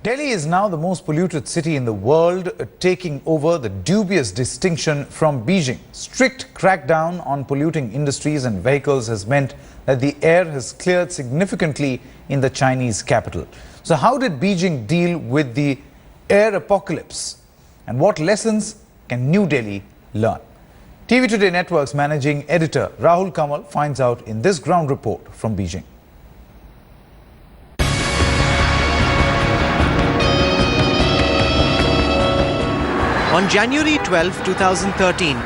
Delhi is now the most polluted city in the world, taking over the dubious distinction from Beijing. Strict crackdown on polluting industries and vehicles has meant that the air has cleared significantly in the Chinese capital. So how did Beijing deal with the air apocalypse? And what lessons can New Delhi learn? TV Today Network's managing editor Rahul Kamal finds out in this ground report from Beijing. On January 12, 2013,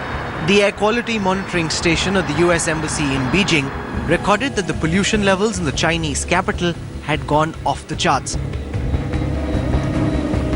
the air quality monitoring station of the US Embassy in Beijing recorded that the pollution levels in the Chinese capital had gone off the charts.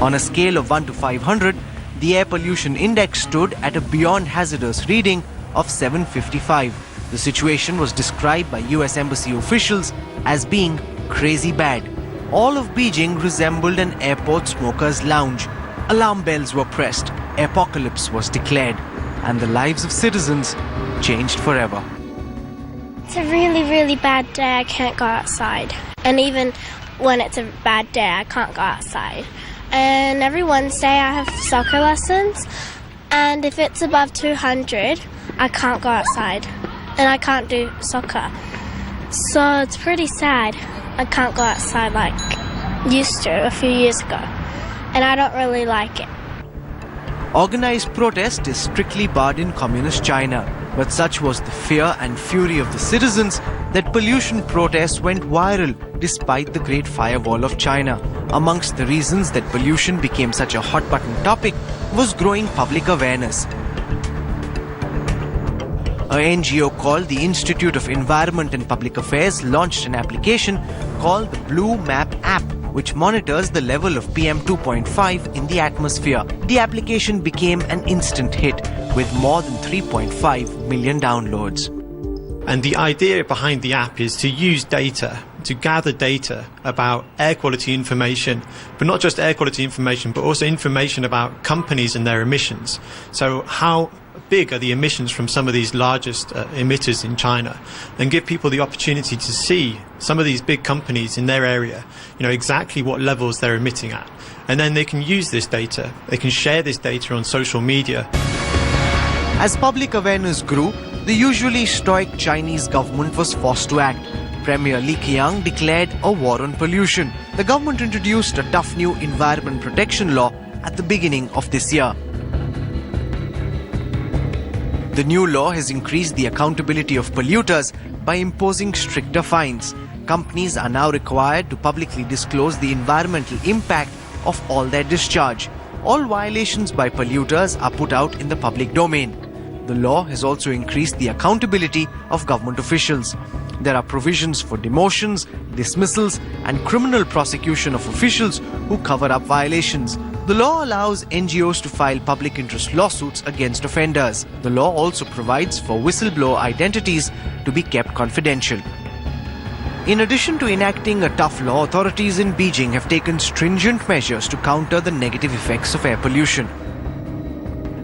On a scale of 1 to 500, the air pollution index stood at a beyond hazardous reading of 755. The situation was described by US Embassy officials as being crazy bad. All of Beijing resembled an airport smoker's lounge. Alarm bells were pressed, apocalypse was declared, and the lives of citizens changed forever. It's a really bad day. I can't go outside. And even when it's a bad day, I can't go outside. And every Wednesday I have soccer lessons, and if it's above 200, I can't go outside. And I can't do soccer. So it's pretty sad. I can't go outside like used to a few years ago. And I don't really like it. Organized protest is strictly barred in communist China, but such was the fear and fury of the citizens that pollution protests went viral despite the Great Firewall of China. Amongst the reasons that pollution became such a hot-button topic was growing public awareness. A NGO called the Institute of Environment and Public Affairs launched an application called the Blue Map app, which monitors the level of PM 2.5 in the atmosphere. The application became an instant hit with more than 3.5 million downloads. And the idea behind the app is to use data, to gather data about air quality information, but not just air quality information, but also information about companies and their emissions. So how big are the emissions from some of these largest emitters in China, and give people the opportunity to see some of these big companies in their area, exactly what levels they're emitting at. And then they can use this data, they can share this data on social media. As public awareness grew, the usually stoic Chinese government was forced to act. Premier Li Qiang declared a war on pollution. The government introduced a tough new environment protection law at the beginning of this year. The new law has increased the accountability of polluters by imposing stricter fines. Companies are now required to publicly disclose the environmental impact of all their discharge. All violations by polluters are put out in the public domain. The law has also increased the accountability of government officials. There are provisions for demotions, dismissals, and criminal prosecution of officials who cover up violations. The law allows NGOs to file public interest lawsuits against offenders. The law also provides for whistleblower identities to be kept confidential. In addition to enacting a tough law, authorities in Beijing have taken stringent measures to counter the negative effects of air pollution.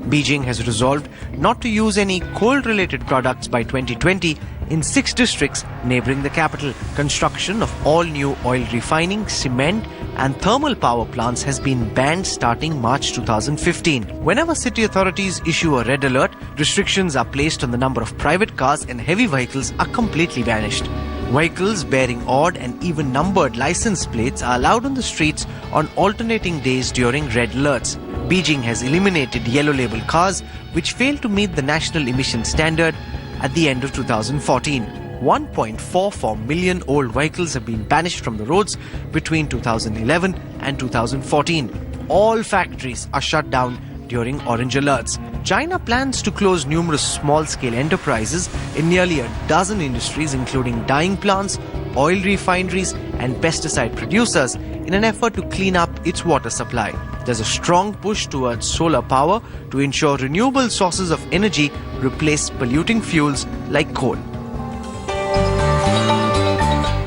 Beijing has resolved not to use any coal-related products by 2020 in 6 districts neighboring the capital. Construction of all new oil refining, cement, and thermal power plants has been banned starting March 2015. Whenever city authorities issue a red alert, restrictions are placed on the number of private cars, and heavy vehicles are completely banished. Vehicles bearing odd and even numbered license plates are allowed on the streets on alternating days during red alerts. Beijing has eliminated yellow label cars which failed to meet the national emission standard at the end of 2014. 1.44 million old vehicles have been banished from the roads between 2011 and 2014. All factories are shut down during orange alerts. China plans to close numerous small-scale enterprises in nearly a dozen industries, including dyeing plants, oil refineries, and pesticide producers, in an effort to clean up its water supply. There's a strong push towards solar power to ensure renewable sources of energy replace polluting fuels like coal.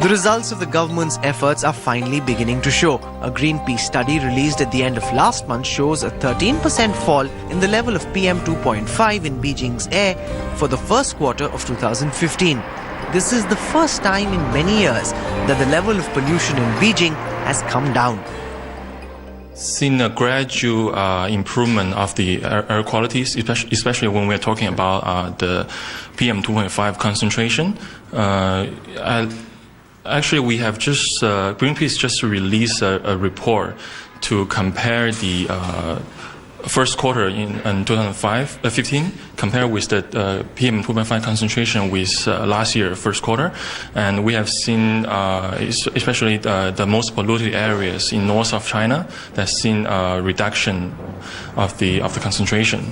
The results of the government's efforts are finally beginning to show. A Greenpeace study released at the end of last month shows a 13% fall in the level of PM 2.5 in Beijing's air for the first quarter of 2015. This is the first time in many years that the level of pollution in Beijing has come down. seen a gradual improvement of the air qualities, especially when we're talking about the PM 2.5 concentration. Actually, we have just Greenpeace just released a report to compare the first quarter in 2015 compared with the PM 2.5 concentration with last year first quarter, and we have seen especially the most polluted areas in north of China that's seen a reduction of the concentration.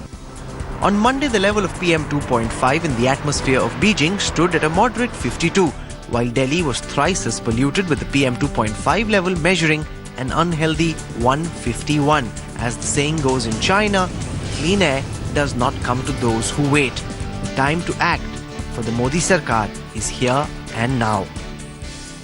On Monday, the level of PM 2.5 in the atmosphere of Beijing stood at a moderate 52, while Delhi was thrice as polluted, with the PM 2.5 level measuring an unhealthy 151. As the saying goes in China, clean air does not come to those who wait. The time to act for the Modi Sarkar is here and now.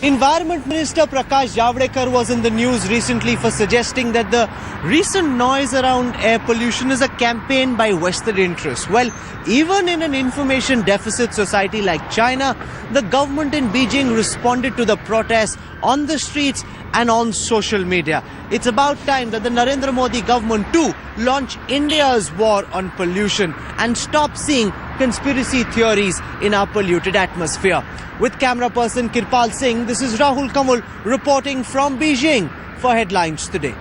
Environment Minister Prakash Javadekar was in the news recently for suggesting that the recent noise around air pollution is a campaign by Western interests. Well, even in an information deficit society like China, the government in Beijing responded to the protests on the streets and on social media. It's about time that the Narendra Modi government too launch India's war on pollution and stop seeing conspiracy theories in our polluted atmosphere. With camera person Kirpal Singh, this is Rahul Kamal reporting from Beijing for Headlines Today.